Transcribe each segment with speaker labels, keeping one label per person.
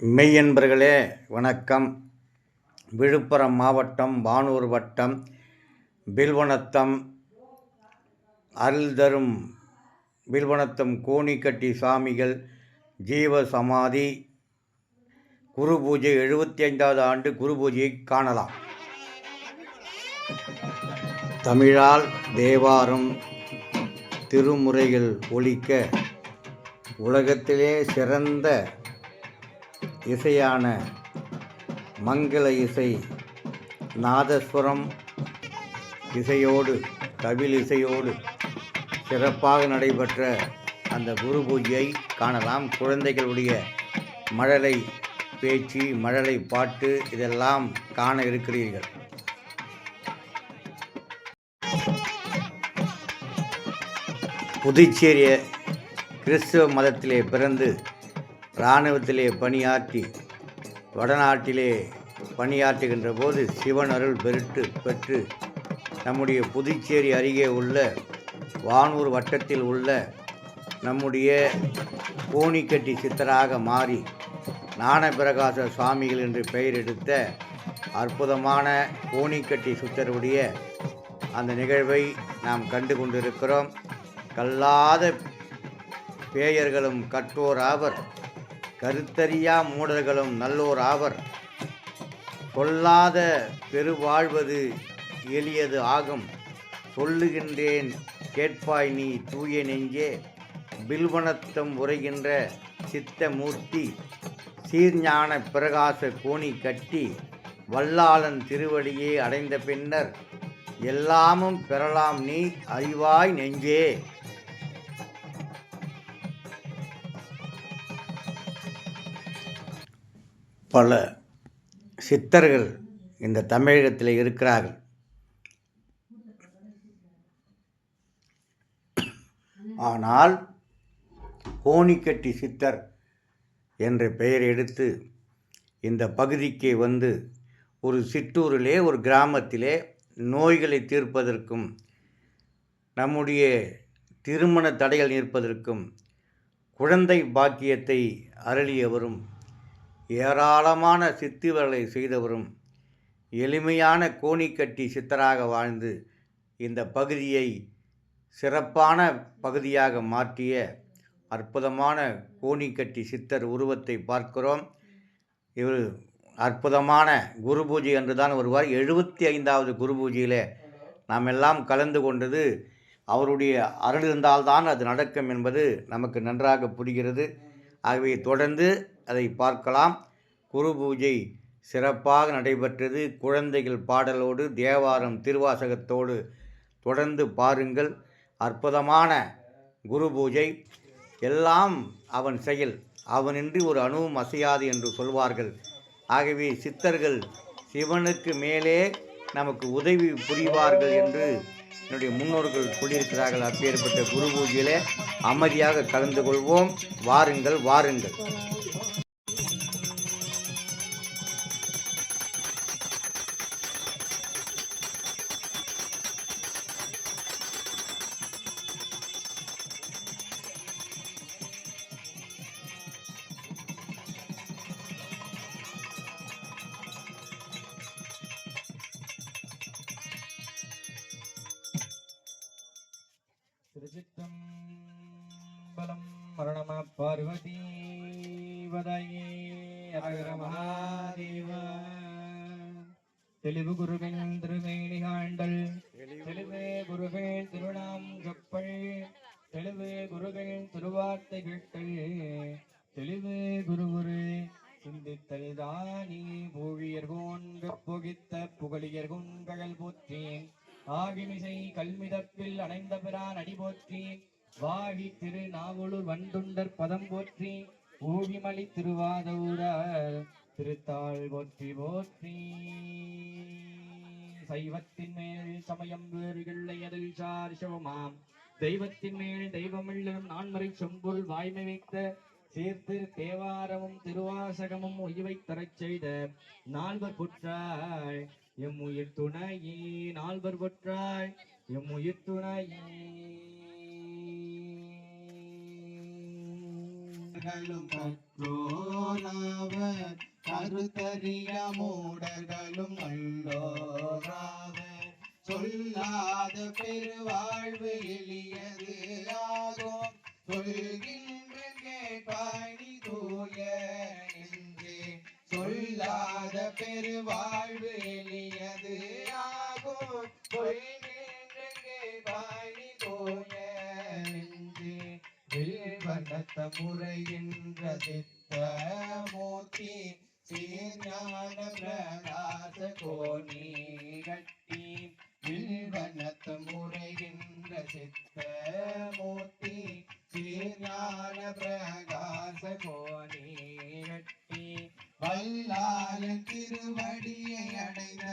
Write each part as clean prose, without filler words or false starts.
Speaker 1: மெய்யன்பர்களே வணக்கம். விழுப்புரம் மாவட்டம் வானூர் வட்டம் பில்வனத்தம் அருள் தரும் பில்வனத்தம் கோணிக்கட்டி சாமிகள் ஜீவ சமாதி குரு பூஜை 75வது ஆண்டு குரு பூஜையை காணலாம். தமிழால் தேவாரம் திருமுறைகள் ஒலிக்க உலகத்திலே சிறந்த இசையான மங்கள இசை நாதஸ்வரம் இசையோடு கவில் இசையோடு சிறப்பாக நடைபெற்ற அந்த குரு பூஜையை காணலாம். குழந்தைகளுடைய மழலை பேச்சு, மழலை பாட்டு இதெல்லாம் காண இருக்கிறீர்கள். புதுச்சேரி கிறிஸ்துவ மதத்திலே பிறந்து இராணுவத்திலே பணியாற்றி வடநாட்டிலே பணியாற்றுகின்ற போது சிவன் அருள் பெற்று நம்முடைய புதுச்சேரி அருகே உள்ள வானூர் வட்டத்தில் உள்ள நம்முடைய கோணிக்கட்டி சித்தராக மாறி ஞானப்பிரகாச சுவாமிகள் என்று பெயர் எடுத்த அற்புதமான கோணிக்கட்டி சித்தருடைய அந்த நிகழ்வை நாம் கண்டு கொண்டிருக்கிறோம். கல்லாத பேயர்களும் கற்றோர் ஆவர், கருத்தறியா மூடர்களும் நல்லோர் ஆவர். சொல்லாத பெருவாழ்வது எளியது ஆகும், சொல்லுகின்றேன் கேட்பாய் நீ தூய நெஞ்சே. பில்வனத்தம் உரைகின்ற சித்தமூர்த்தி சீர்ஞான பிரகாச கோணி கட்டி வல்லாளன் திருவடியே அடைந்த பின்னர் எல்லாமும் பெறலாம் நீ அறிவாய் நெஞ்சே. பல சித்தர்கள் இந்த தமிழகத்தில் இருக்கிறார்கள். ஆனால் கோணிக்கட்டி சித்தர் என்ற பெயர் எடுத்து இந்த பகுதிக்கு வந்து ஒரு சிற்றூரிலே ஒரு கிராமத்திலே நோய்களை தீர்ப்பதற்கும் நம்முடைய திருமண தடைகள் நிற்பதற்கும் குழந்தை பாக்கியத்தை அருளியவரும் ஏராளமான சித்திவர்களை செய்தவரும் எளிமையான கோணிக்கட்டி சித்தராக வாழ்ந்து இந்த பகுதியை சிறப்பான பகுதியாக மாற்றிய அற்புதமான கோணிக்கட்டி சித்தர் உருவத்தை பார்க்கிறோம். இவர் அற்புதமான குரு பூஜை என்று தான் வருவார். 75வது குரு பூஜையில் நாம் எல்லாம் கலந்து கொண்டது அவருடைய அருள் இருந்தால்தான் அது நடக்கும் என்பது நமக்கு நன்றாக புரிகிறது. ஆகவே தொடர்ந்து அதை பார்க்கலாம். குரு பூஜை சிறப்பாக நடைபெற்றது. குழந்தைகள் பாடலோடு தேவாரம் திருவாசகத்தோடு தொடர்ந்து பாருங்கள். அற்புதமான குரு பூஜை. எல்லாம் அவன் செயல், அவனின்றி ஒரு அணுவும் அசையாது என்று சொல்வார்கள். ஆகவே சித்தர்கள் சிவனுக்கு மேலே நமக்கு உதவி புரிவார்கள் என்று என்னுடைய முன்னோர்கள் சொல்லியிருக்கிறார்கள். அப்பேற்பட்ட குரு பூஜையிலே அமைதியாக கலந்து கொள்வோம். வாருங்கள் வாருங்கள்.
Speaker 2: திருச்சிற்றம்பலம். மரணம பார்வதி வதையே அரகர மகாதேவ. தெளிவு குருவின் திருமேனி காண்டல், தெளிவே குருவின் திருநாம் கப்பல், தெளிவே குருவின் திருவார்த்தை கேட்டல், தெளிவே குருகுரு சிந்தித்தல் தானி. பூழியர்கோன் வெப்புகித்த புகழியர்கோன் கழல் போற்றி, ஆகிமிசை கல்மிதப்பில் அணைந்த பிரான் அடி போற்றி, வாகி திரு நாவலூர் வண்டுண்டர் பதம் போற்றி, ஊகிமலி திருவாதூரர் திருத்தாள் போற்றி போற்றி. சைவத்தின் மேல் சமயம் வேறு இல்லை அதில் சார் சிவமாம், தெய்வத்தின் மேல் தெய்வமில்லும் நான்மறை சொம்பொருள் வாய்மை வைத்த சீர்திரு தேவாரமும் திருவாசகமும் உய்வை தரச் செய்த நால்வர் புற்றாய் எம் உயிர் துணையே. நால்வர் பொற்றாய் எம் உயிர் துணையே. கற்றோர்
Speaker 3: கருத்தறிய மூடர்களும் நல்லோராவர் சொல்லாத பெருவாழ்வு எளியது ஆகும் சொல்கின்ற கேட்பாய் நீ தூய நெஞ்சே சொல்லாத பெருவாழ்வு எளியது ஆகும் சொல்கின்ற கேட்பாய் நீ தூய நெஞ்சே வில்வனத்த முறைகின்ற சித்த மூர்த்தி சீர்ஞான பிரகாச கோணி கட்டி வில்வனத்த முறைகின்ற சித்த மூர்த்தி சீர்ஞான பிரகாச கோணி கட்டி வல்லாளன் திருவடியை அடைந்த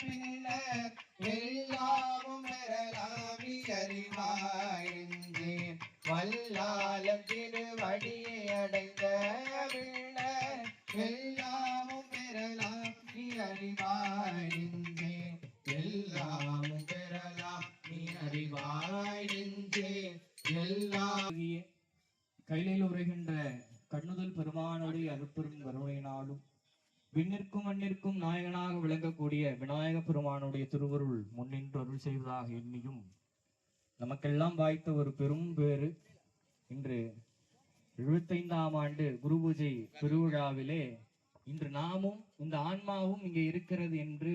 Speaker 3: பின்னர் எல்லாமும் பெறலாமி அறிவாய்ந்தே வல்லாளன் திருவடியை அடைந்த பின்னர் எல்லாமும் பெறலாம் நீ அறிவாய்ந்தே எல்லாமும் பெறலாம் நீ அறிவாய்ந்தே எல்லாம்
Speaker 2: கையிலில் உரைகின்ற கண்ணுதல் பெருமானுடைய அருட்பெரும் கருணையினாலும் விண்ணிற்கும் மண்ணிற்கும் நாயகனாக விளங்கக்கூடிய விநாயக பெருமானுடைய திருவருள் முன்னின்று அருள் செய்வதாக எண்ணியும் நமக்கெல்லாம் வாய்த்த ஒரு பெரும் பேறு இன்று 75ஆம் ஆண்டு குரு பூஜை பெருவிழாவிலே இன்று நாமும் இந்த ஆன்மாவும் இங்கே இருக்கிறது என்று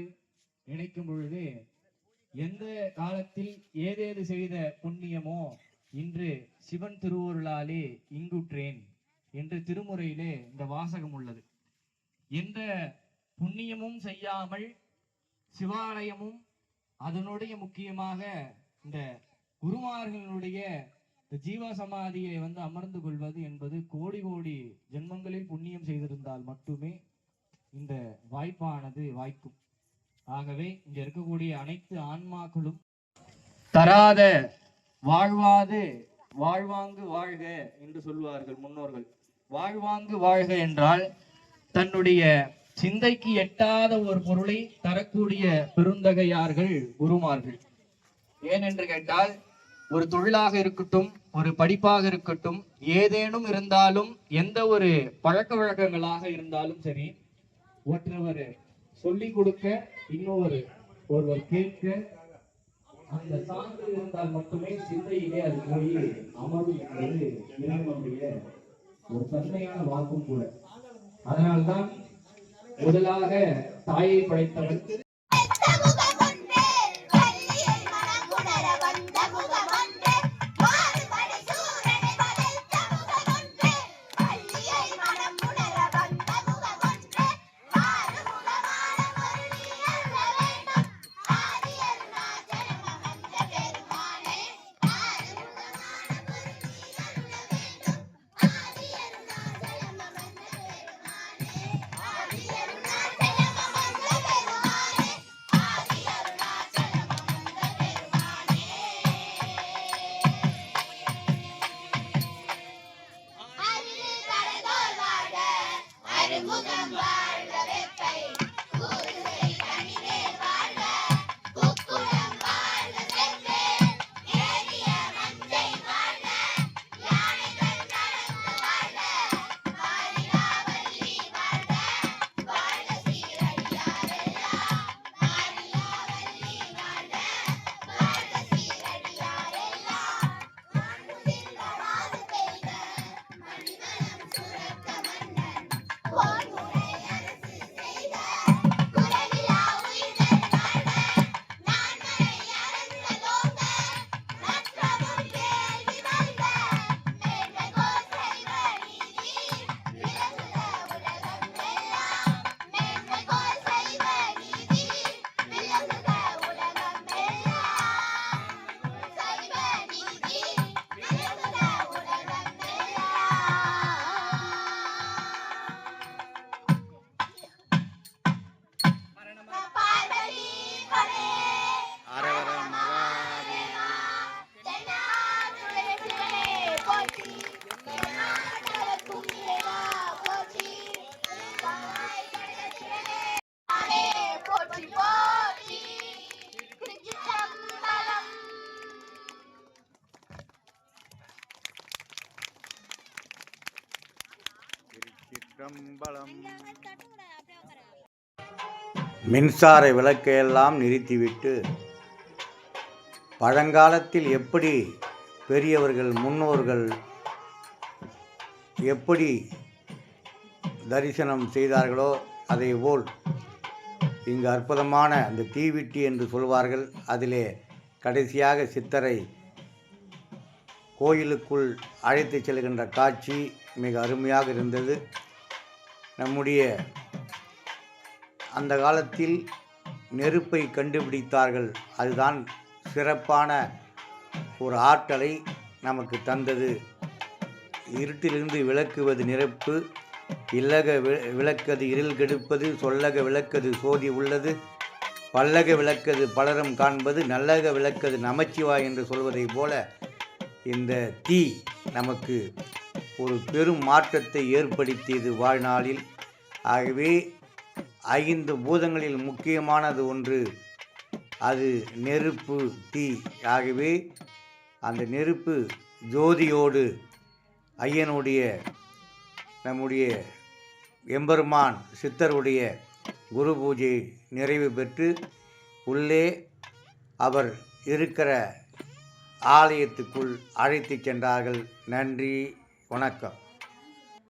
Speaker 2: நினைக்கும் பொழுது எந்த காலத்தில் ஏதேது செய்த புண்ணியமோ இன்று சிவன் திருவருளாலே இங்குற்றேன் என்று திருமுறையிலே இந்த வாசகம் உள்ளது. எந்த புண்ணியமும் செய்யாமல் சிவாலயமும் அதனுடைய முக்கியமாக இந்த குருமார்களுடைய ஜீவ சமாதியை அமர்ந்து கொள்வது என்பது கோடி கோடி ஜென்மங்களில் புண்ணியம் செய்திருந்தால் மட்டுமே இந்த வாய்ப்பானது வாய்க்கும். ஆகவே இங்க இருக்கக்கூடிய அனைத்து ஆன்மாக்களும் தராத வாழ்வாது வாழ்வாங்கு வாழ்க என்று சொல்வார்கள் முன்னோர்கள். வாழ்வாங்கு வாழ்க என்றால் தன்னுடைய சிந்தைக்கு எட்டாத ஒரு பொருளை தரக்கூடிய பெருந்தகையார்கள் குருமார்கள். ஏனென்று கேட்டால் ஒரு தொழிலாக இருக்கட்டும், ஒரு படிப்பாக இருக்கட்டும், ஏதேனும் இருந்தாலும், எந்த ஒரு பழக்க வழக்கங்களாக இருந்தாலும் சரி, ஒருவர் சொல்லிக் கொடுக்க ஒருவர் கேட்க அந்த சான்று இருந்தால் மட்டுமே சிந்தையிலே அது போய் அமரும் என்பது இறைவனுடைய ஒரு தன்மையான வாக்கும் கூட. அதனால்தான் முதலாக தாயை படைத்தவன்
Speaker 1: சிற்றம்பலம். மின்சார விளக்கையெல்லாம் நிறுத்திவிட்டு பழங்காலத்தில் எப்படி பெரியவர்கள் முன்னோர்கள் எப்படி தரிசனம் செய்தார்களோ அதேபோல் இங்கு அற்புதமான அந்த தீவிட்டி என்று சொல்வார்கள். அதிலே கடைசியாக சித்தரை கோயிலுக்குள் அழைத்து செல்கின்ற காட்சி மிக அருமையாக இருந்தது. நம்முடைய அந்த காலத்தில் நெருப்பை கண்டுபிடித்தார்கள். அதுதான் சிறப்பான ஒரு ஆற்றலை நமக்கு தந்தது. இருட்டிலிருந்து விளக்குவது நெருப்பு, இல்லக விளக்கது இருள் கெடுப்பது, சொல்லக விளக்கது சோதி உள்ளது, பல்லக விளக்கது பலரும் காண்பது, நல்லக விளக்கது நமச்சிவாய் என்று சொல்வதைப் போல இந்த தீ நமக்கு ஒரு பெரும் மாற்றத்தை ஏற்படுத்தியது வாழ்நாளில். ஆகவே 5 பூதங்களில் முக்கியமானது ஒன்று, அது நெருப்பு, தீ. ஆகவே அந்த நெருப்பு ஜோதியோடு ஐயனுடைய நம்முடைய எம்பெருமான் சித்தருடைய குரு பூஜை நிறைவு பெற்று உள்ளே அவர் இருக்கிற ஆலயத்துக்குள் அழைத்து சென்றார்கள். நன்றி, வணக்கம்.